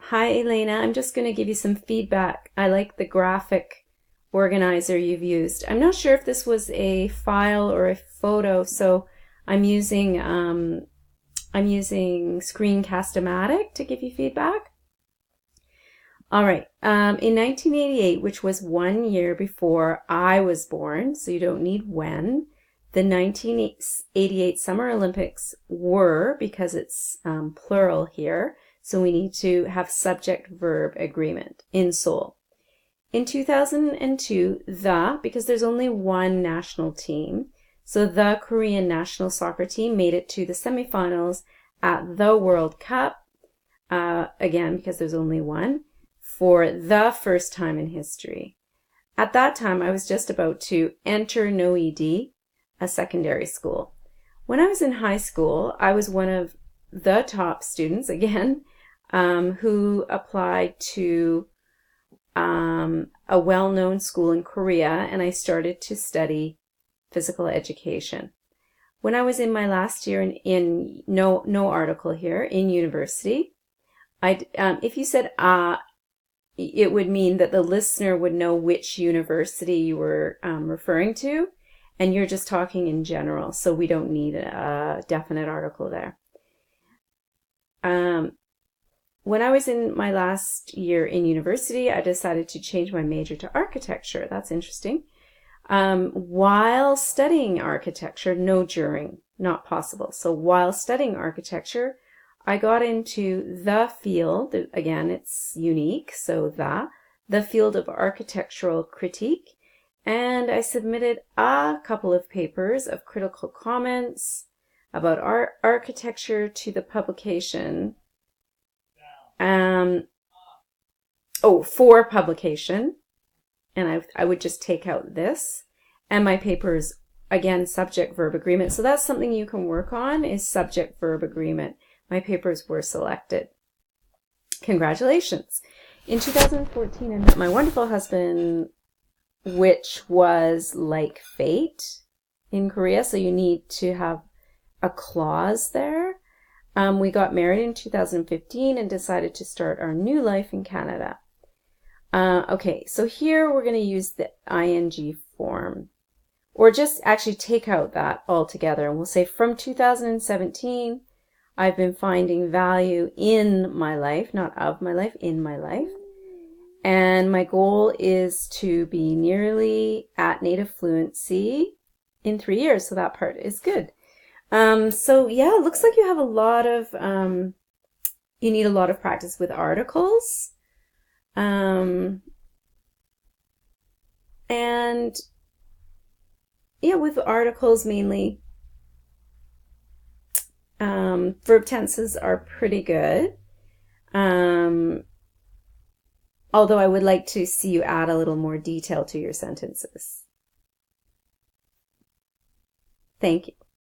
Hi, Elena. I'm just going to give you some feedback. I like the graphic organizer you've used. I'm not sure if this was a file or a photo, so I'm using Screencast-O-Matic to give you feedback. All right. In 1988, which was 1 year before I was born, so you don't need when, the 1988 Summer Olympics were, because it's plural here, so we need to have subject-verb agreement in Seoul. In 2002, because there's only one national team, so the Korean national soccer team made it to the semifinals at the World Cup, again, because there's only one, for the first time in history. At that time, I was just about to enter NOED, a secondary school. When I was in high school, I was one of the top students, again, who applied to a well-known school in Korea, and I started to study physical education. When I was in my last year in no article here, in university, if you said it would mean that the listener would know which university you were referring to, and you're just talking in general, so we don't need a definite article there. When I was in my last year in university, I decided to change my major to architecture. That's interesting. While studying architecture, no during, not possible. So while studying architecture, I got into the field, again, it's unique, so the field of architectural critique, and I submitted a couple of papers of critical comments about architecture to the publication, for publication, and I would just take out this, and my papers, again, subject-verb agreement. So that's something you can work on, is subject-verb agreement. My papers were selected. Congratulations. In 2014, I met my wonderful husband, which was like fate in Korea, so you need to have a clause there. We got married in 2015 and decided to start our new life in Canada. Okay, so here we're going to use the ing form, or just actually take out that altogether, and we'll say from 2017, I've been finding value in my life, not of my life, in my life. And my goal is to be nearly at native fluency in 3 years. So that part is good. So yeah, it looks like you have a lot of, you need a lot of practice with articles. And yeah, with articles mainly, verb tenses are pretty good. Although I would like to see you add a little more detail to your sentences. Thank you.